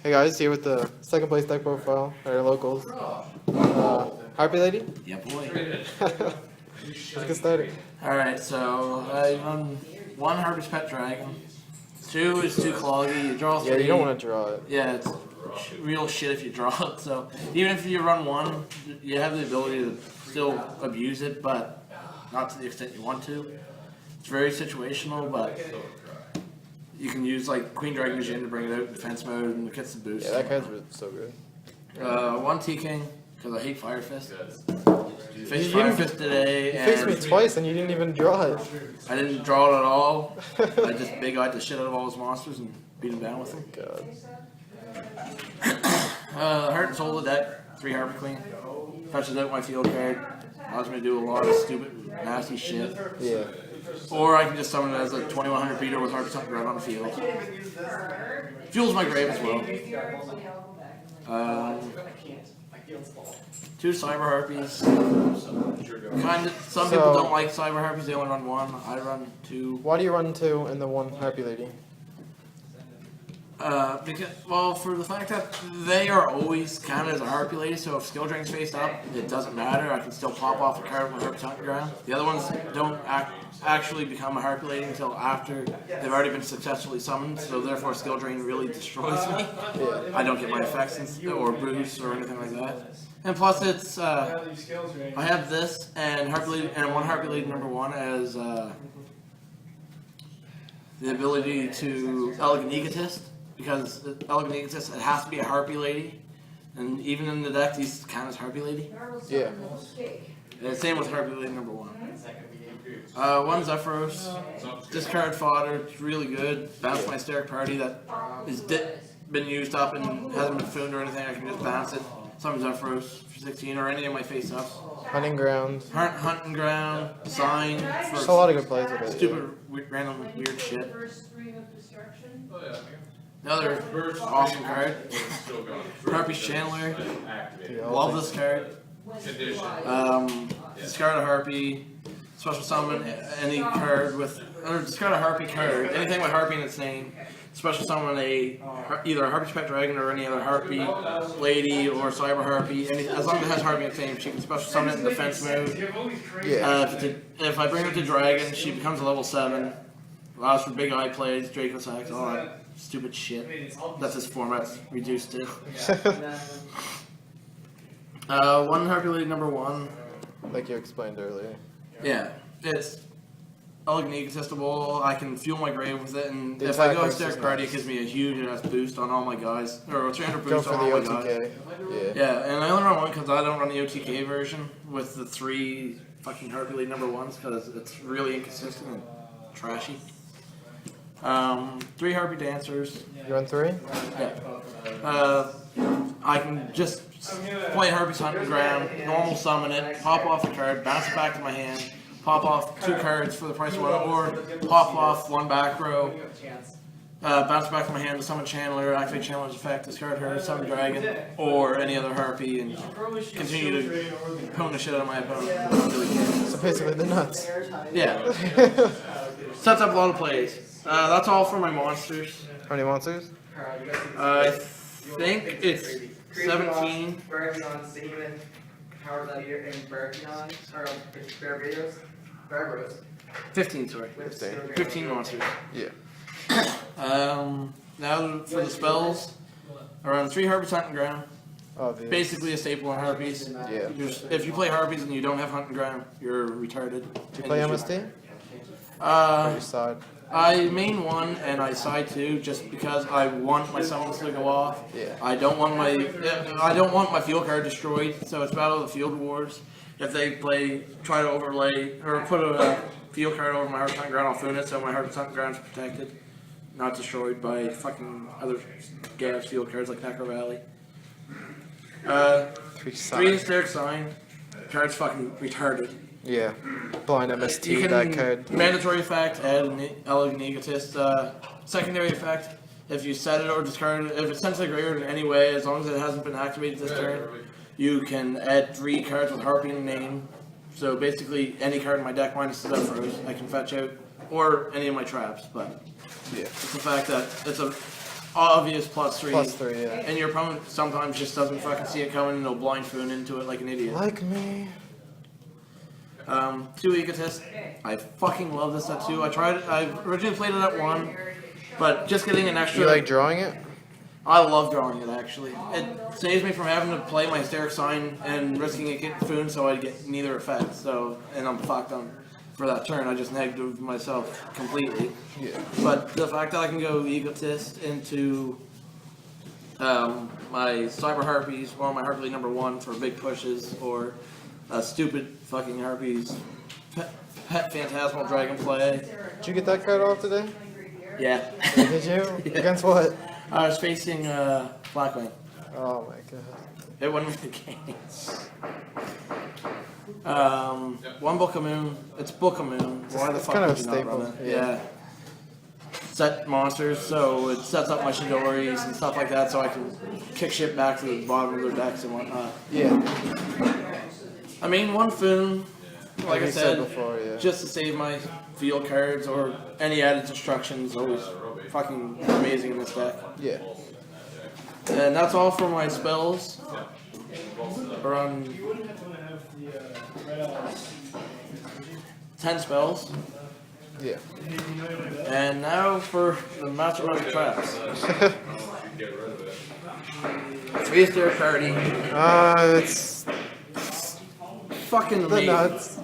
Hey guys, here with the second place deck profile at our locals. Harpie Lady? Yeah, boy. Let's get started. Alright, so I run one Harpie's Pet Dragon. 2 is too cloggy. You draw 3. Yeah, you don't want to draw it. Yeah, it's real shit if you draw it. So even if you run 1, you have the ability to still abuse it, but not to the extent you want to. It's very situational, but you can use like Queen Dragon Magician to bring it out in defense mode and it gets the boost. Yeah, that card's so good. 1 T-King, because I hate Fire Fist. Faced Fire Fist today. You faced me twice and you didn't even draw it. I didn't draw it at all. I just big-eyed the shit out of all his monsters and beat him down with them. God. Heart and Soul of the deck, 3 Harpie Queen. Touches out my field card. Allows me to do a lot of stupid, nasty shit. Yeah. Or I can just summon it as a 2100 beater with Harpie Tucker right on the field. Fuels my grave as well. 2 Cyber Harpies. Some people don't like Cyber Harpies, they only run 1. I run 2. Why do you run 2 and the 1 Harpie Lady? Well, for the fact that they are always counted as a Harpie Lady, so if skill drain's faced up, it doesn't matter. I can still pop off a card with Harpie Tucker ground. The other ones don't actually become a Harpie Lady until after they've already been successfully summoned, so therefore skill drain really destroys me. Yeah. I don't get my effects or boosts or anything like that. And plus, it's I have this and Harpie Lady and 1 Harpie Lady number 1 as the ability to Elegant Egotist. Because the Elegant Egotist, it has to be a Harpie Lady. And even in the deck, these count as Harpie Lady. Yeah. And same with Harpie Lady number 1. 1 Zephyros. Discard fodder, it's really good. Bounce my Hysteric Party that is been used up and hasn't been fooned or anything, I can just bounce it. Summon Zephyros for 16 or any of my face-ups. Hunting Ground. Hunting Ground, Sign. There's a lot of good plays with it. Stupid, random, weird shit. Another awesome card. Harpie's Chandler. Love this card. Discard a Harpie. Special summon any card with, or discard a Harpie card. Anything with Harpie in its name. Special summon either a Harpie's Pet Dragon or any other Harpie Lady or Cyber Harpie. As long as it has Harpie in its name, she can special summon it in defense mode. Yeah. If I bring her to Dragon, she becomes a level 7. Allows for big eye plays, Draco Sacks, all that stupid shit. That's this format's reduced to. 1 Harpie Lady number 1. Like you explained earlier. Yeah, it's Elegant Egotistible. I can fuel my grave with it, and The if I go attack Hysteric versus Party, it nice. gives me a huge ass boost on all my guys, or a 300 Go boost for on the all my guys. OTK. Yeah. Yeah, and I only run 1 because I don't run the OTK version with the 3 fucking Harpie Lady number 1s because it's really inconsistent and trashy. 3 Harpie Dancers. You run 3? Yeah. I can just play Harpie's Hunting Ground, normal summon it, pop off a card, bounce it back to my hand, pop off 2 cards for the price of 1, or pop off 1 back row, bounce it back to my hand to summon Chandler, activate Chandler's effect, discard her, summon Dragon, or any other Harpie, and continue to pwn the shit out of my opponent. Really good. So basically the nuts. Yeah. Sets up a lot of plays. That's all for my monsters. How many monsters? I think it's 17. 15, sorry. 15 monsters. Yeah. Now for the spells. I run 3 Harpie's Hunting Ground. Obvious. Basically a staple on Harpies. Yeah. If you play Harpies and you don't have Hunting Ground, you're retarded. Do you play MST? Or your side? I main 1 and I side 2 just because I want my summons to go off. Yeah. I don't want my field card destroyed, so it's Battle of the Field Wars. If they try to overlay or put a field card over my Harpie's Hunting Ground, I'll foon it so my Harpie's Hunting Ground is protected, not destroyed by fucking other gas field cards like Necro Valley. 3 Hysteric Sign. Card's fucking retarded. Yeah. Blind MST, You can, that card. mandatory effect, add an Elegant Egotist. Secondary effect, if you set it or discard it, if it's sent to the graveyard in any way, as long as it hasn't been activated this turn, you can add 3 cards with Harpie in the name. So basically, any card in my deck minus the Zephyros, I can fetch out, or any of my traps. But Yeah. it's the fact that it's a obvious +3. +3, yeah. And your opponent sometimes just doesn't fucking see it coming and they'll blind foon into it like an idiot. Like me. 2 Egotist. I fucking love this at 2. I originally played it at 1, but just getting an extra. You like drawing it? I love drawing it actually. It saves me from having to play my hysteric sign and risking it getting foon, so I get neither effect. So, and I'm fucked on for that turn. I just negative myself completely. Yeah. But the fact that I can go Egotist into my Cyber Harpies, or my Harpie number 1 for big pushes, or stupid fucking Harpies pet Phantasmal Dragonfly. Did you get that card off today? Yeah. Did you? Yeah. Against what? I was facing Blackwing. Oh my god. It won me the game. One Book of Moon. It's Book of Moon. Why the It's fuck kind of would a you not staple, run it? yeah. Yeah. Set monsters, so it sets up my Shindoris and stuff like that, so I can kick shit back to the bottom of their decks and whatnot. Yeah. I mean, one Foon, like I you said, before, yeah. just to save my field cards or any added destruction is always fucking amazing in this deck. Yeah. And that's all for my spells. Around 10 spells. Yeah. And now for the Mastermind Traps. 3 Hysteric Party. It's Fucking the amazing. nuts.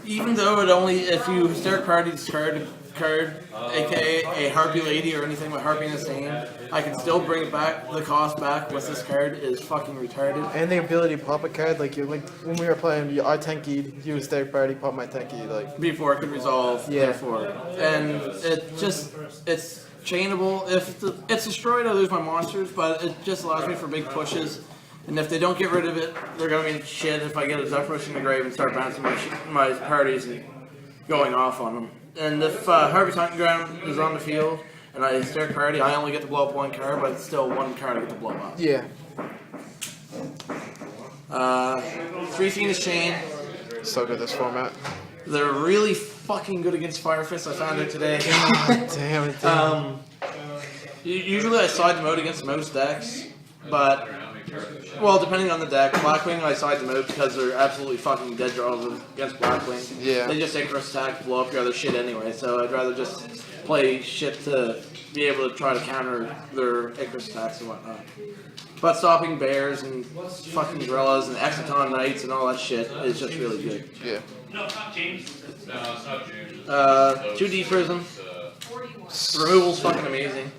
Even though it only, if you Hysteric Party discard a card, aka a Harpie Lady or anything with Harpie in its name, I can still bring it back. The cost back with this card is fucking retarded. And the ability to pop a card, like when we were playing, I tankied, you Hysteric Party, pop my tanky, like. Before it could resolve, Yeah. therefore. And it just, it's chainable. If it's destroyed, I lose my monsters, but it just allows me for big pushes. And if they don't get rid of it, they're going to be shit if I get a Death Rush in the grave and start bouncing my parties and going off on them. And if Harpie's Hunting Ground is on the field and I Hysteric Party, I only get to blow up 1 card, but it's still 1 card I get to blow up. Yeah. 3 Phoenix Chain. So good this format. They're really fucking good against Fire Fist. I found it today. Damn it. Usually I side them out against most decks, but, well, depending on the deck. Blackwing, I side them out because they're absolutely fucking dead draws against Blackwing. Yeah. They just Icarus attack, blow up your other shit anyway, so I'd rather just play shit to be able to try to counter their Icarus attacks and whatnot. But stopping bears and fucking gorillas and Exciton Knights and all that shit is just really good. Yeah. No, it's not James. No, it's not James. 2D Prism. Removal's fucking amazing.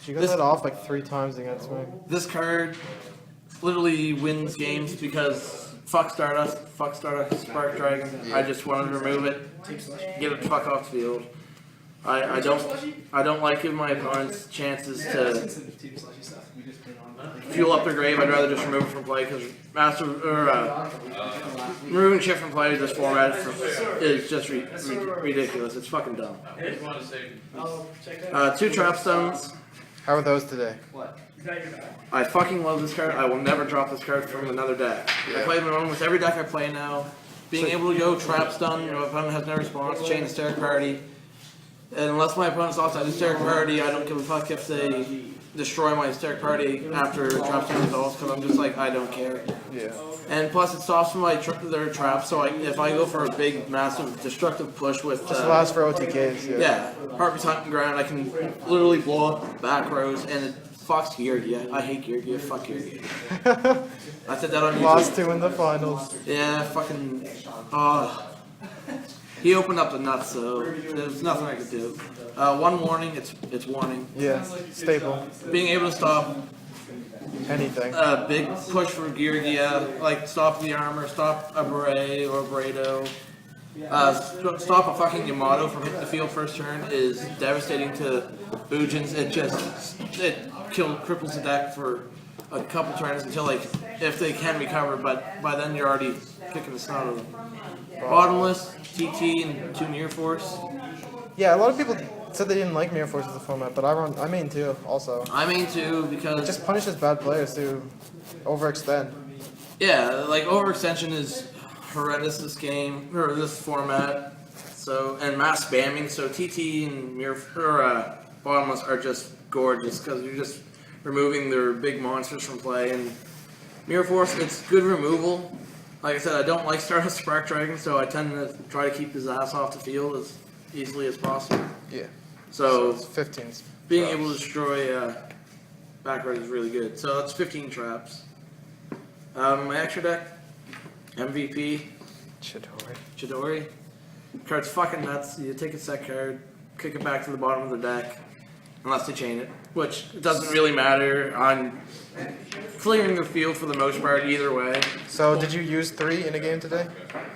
You got that off like 3 times against me. This card literally wins games because fuck Stardust, Spark Dragon. Yeah. I just wanted to remove it, get it fuck off the field. I don't like giving my opponents chances to fuel up their grave. I'd rather just remove it from play because removing shit from play in this format is just ridiculous. It's fucking dumb. 2 Trap Stones. How are those today? I fucking love this card. I will never drop this card from another deck. I Yeah. play them almost every deck I play now. Being able to go Trap Stun, my opponent has no response, chain Hysteric Party. And unless my opponent's offside Hysteric Party, I don't give a fuck if they destroy my Hysteric Party after Trap Stun resolves, because I'm just like, I don't care. Yeah. And plus it stops their traps, so if I go for a big, massive, destructive push with... Just allows for OTKs, yeah. Yeah, Harpie's Hunting Ground, I can literally blow up back rows, and it fucks Geargia. I hate Geargia, fuck Geargia. I said that on YouTube. Lost 2 in the finals. Yeah, fucking... he opened up the nuts, so there's nothing I could do. 1 warning, it's warning. Yeah. Staple. Being able to stop Anything. a big push for Geargia, like stop the armor, stop a Beret or a Brado, stop a fucking Yamato from hitting the field first turn is devastating to Ujins. It cripples the deck for a couple turns until if they can recover, but by then you're already kicking the snot out of them. Bottomless, TT, and 2 Near Force. Yeah, a lot of people said they didn't like Mirror Force as a format, but I mean too, also. I mean too, It because just punishes bad players who overextend. yeah, like overextension is horrendous this game or this format. So and mass spamming. So TT and bottomless are just gorgeous because you're just removing their big monsters from play. And Mirror Force, it's good removal. Like I said, I don't like starting with Spark Dragon, so I tend to try to keep his ass off the field as easily as possible. Yeah. So it's 15. being able to destroy back row is really good. So that's 15 traps. My extra deck, MVP, Chidori. Card's fucking nuts. You take a set card, kick it back to the bottom of the deck, unless they chain it, which it doesn't really matter. I'm clearing the field for the most part either way. So did you use 3 in a game today?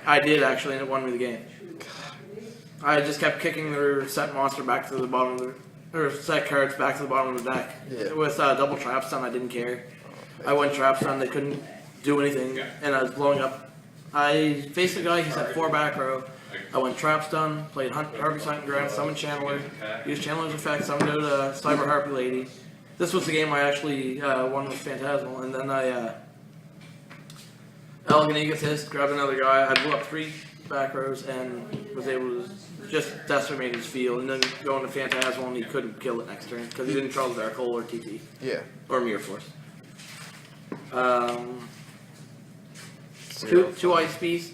I did actually, and it won me the game. I just kept kicking their set monster back to the bottom of the, or set cards back to the bottom of the deck. Yeah. With double trap stun, I didn't care. I went trap stun, they couldn't do anything, and I was blowing up. I faced a guy, he had 4 back row. I went trap stun, played Harpie Hunting Ground, summoned Channeler, used Channeler's effect, summoned out a Cyber Harpie Lady. This was the game I actually won with Phantasmal, and then I Elegant Egotist, grabbed another guy, I blew up 3 back rows and was able to just decimate his field, and then go into Phantasmal and he couldn't kill it next turn because he didn't Charles Dark Hole or TT. Yeah. Or Mirror Force. Two Ice Beasts.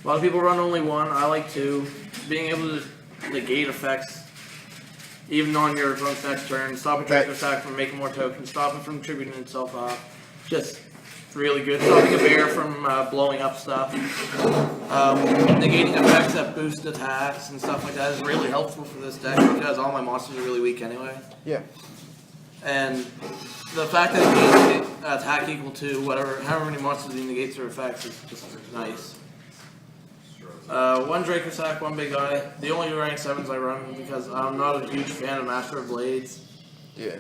A lot of people run only 1. I like 2. Being able to negate effects, even on your opponent's next turn, stop a Draco Sack from making more tokens, stop it from tributing itself off. Just really good. Stopping a bear from blowing up stuff. Negating effects that boost attacks and stuff like that is really helpful for this deck because all my monsters are really weak anyway. Yeah. And the fact that it negates attack equal to however many monsters it negates their effects is just nice. 1 Draco Sack, 1 big guy. The only rank 7s I run because I'm not a huge fan of Master of Blades. Yeah.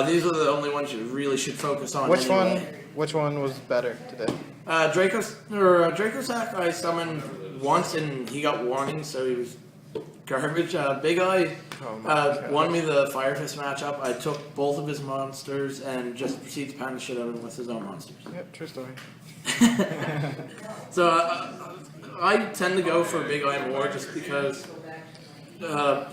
These are the only ones you really should focus on. Which one was better today? Draco Sack I summoned once and he got warning, so he was garbage. Big Eye won me the Fire Fist matchup. I took both of his monsters and just proceeded to pound the shit out of him with his own monsters. Yep, true story. So I tend to go for Big Eye more just because I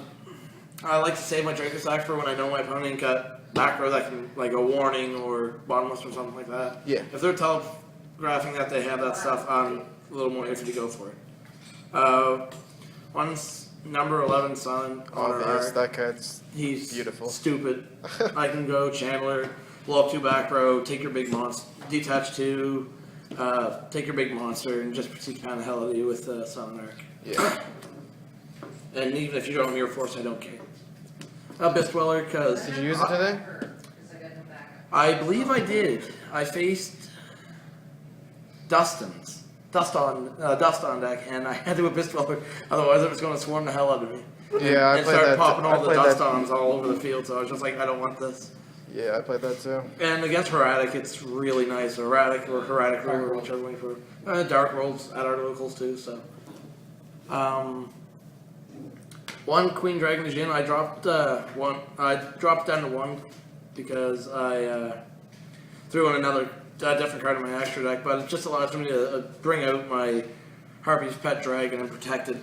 like to save my Draco Sack for when I know my opponent got back row that can, like a warning or bottomless or something like that. Yeah. If they're telegraphing that they have that stuff, I'm a little more iffy to go for it. One's number 11 Sun. Obvious, that card's He's beautiful. Stupid. I can go Chandler, blow up 2 back row, take your big monster, detach 2, take your big monster, and just proceed to pound the hell out of you with Sun Arc. Yeah. And even if you don't have Mirror Force, I don't care. Abyss Dweller, because... Did you use it today? I believe I did. I faced Dust on deck, and I had to Abyss Dweller, otherwise it was going to swarm the hell out of me. Yeah, I and played start that. popping all the Dust-ons all over the field, so I was just like, I don't want this. Yeah, I played that too. And against Heradic, it's really nice. Heradic or Heradic Ruler, whichever way for Dark Worlds at our locals too, so. 1 Queen Dragon Jin, I dropped one. I dropped down to 1 because I threw in another different card in my extra deck, but it just allows me to bring out my Harpie's Pet Dragon and protect it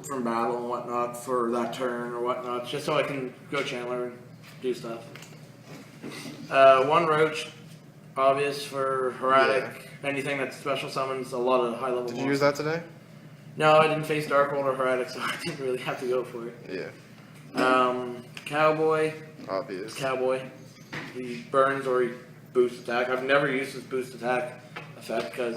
from battle and whatnot for that turn or whatnot, just so I can go Chandler and do stuff. 1 Roach, obvious for Heradic. Yeah. Anything that special summons a lot of high level. Did you use that today? No, I didn't face Dark World or Heradic, so I didn't really have to go for it. Yeah. Cowboy. Obvious. Cowboy. He burns or he boosts attack. I've never used his boost attack effect because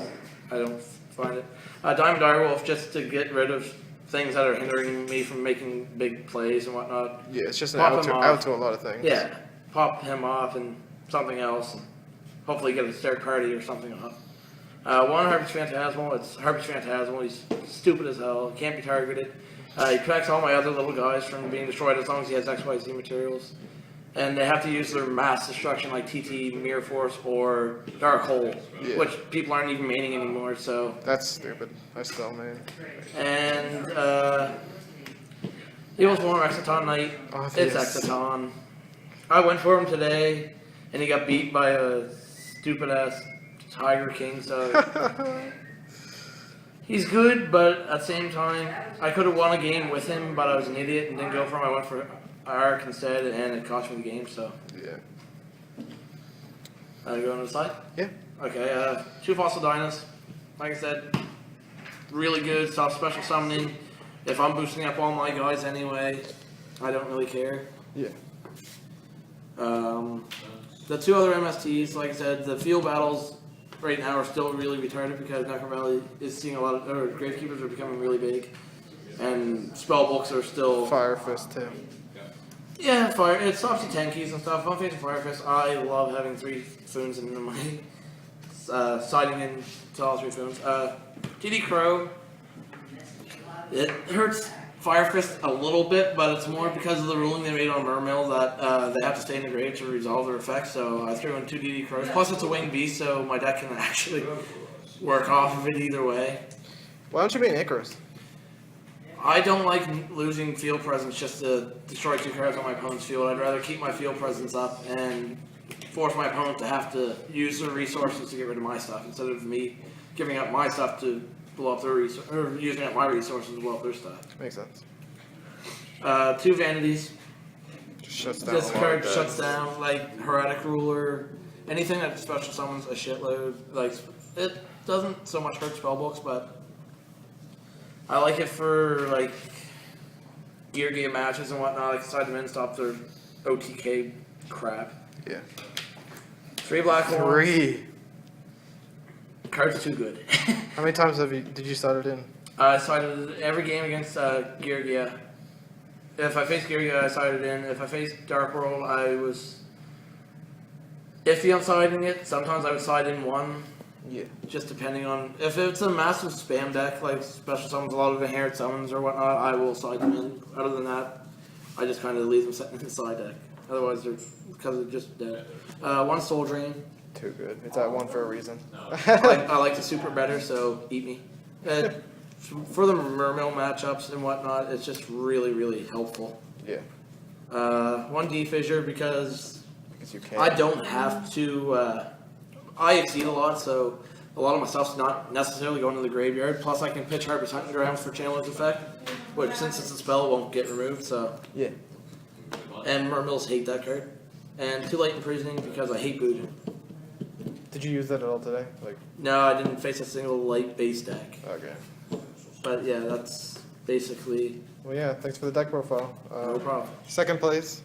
I don't find it. Diamond Direwolf, just to get rid of things that are hindering me from making big plays and whatnot. Yeah, it's just an out to a lot of things. Yeah. Pop him off and something else. And hopefully get a third party or something off. 1 Harpie's Phantasmal. It's Harpie's Phantasmal. He's stupid as hell. Can't be targeted. He protects all my other little guys from being destroyed as long as he has XYZ materials. And they have to use their mass destruction like TT, Mirror Force, or Dark Hole, which people aren't even maining anymore, so. That's stupid. I still main. And, he was more Exciton Knight. It's Exciton. I went for him today, and he got beat by a stupid-ass Tiger King, so. He's good, but at the same time, I could have won a game with him, but I was an idiot and didn't go for him. I went for arc instead, and it cost me the game. So Yeah. go on to the side. Yeah. Okay. 2 Fossil Dinos. Like I said, really good. Stop special summoning. If I'm boosting up all my guys anyway, I don't really care. Yeah. The 2 other MSTs, like I said, the field battles right now are still really retarded because Necro Valley is seeing a lot of, or Gravekeepers are becoming really big, and spellbooks are still. Fire Fist too. Yeah, fire. It stops the 10 keys and stuff. If I'm facing Fire Fist, I love having 3 Foons in my siding in to all 3 Foons. TD Crow. It hurts Fire Fist a little bit, but it's more because of the ruling they made on Mermill that they have to stay in the grave to resolve their effects. So I threw in 2 DD Crows. Plus, it's a winged beast, so my deck can actually work off of it either way. Why don't you be an Icarus? I don't like losing field presence just to destroy 2 cards on my opponent's field. I'd rather keep my field presence up and force my opponent to have to use their resources to get rid of my stuff instead of me giving up my stuff to blow up their resources, or using up my resources to blow up their stuff. Makes sense. 2 Vanities. Just shuts down. This a lot card of shuts decks. down, like, Heretic Ruler, anything that special summons a shitload. Like, it doesn't so much hurt spellbooks, but I like it for, like, gear game matches and whatnot. Like, side them in, stop their OTK crap. Yeah. 3 black ones. 3. Card's too good. How many times did you start it in? I sided every game against Geargia. If I faced Geargia, I sided in. If I faced Dark World, I was iffy on siding it. Sometimes I would side in 1, Yeah. just depending on... If it's a massive spam deck, like special summons, a lot of inherent summons or whatnot, I will side them in. Other than that, I just kind of leave them sitting in the side deck. Otherwise, they're because they're just dead. 1 Soul Drain. Too good. It's at 1 for a reason. I like the super better, so eat me. For the Mermill matchups and whatnot, it's just really, really helpful. Yeah. 1 D-Fissure because Because you can. I don't have to... I exceed a lot, so a lot of my stuff's not necessarily going to the graveyard. Plus, I can pitch Harpie's Hunting Grounds for Channel's Effect, which, since it's a spell, won't get removed, so... Yeah. And Mermills hate that card. And 2 Light Imprisoning because I hate Boojin. Did you use that at all today? Like. No, I didn't face a single light base deck. Okay. But yeah, that's basically Well, yeah. Thanks for the deck profile. no problem. Second place.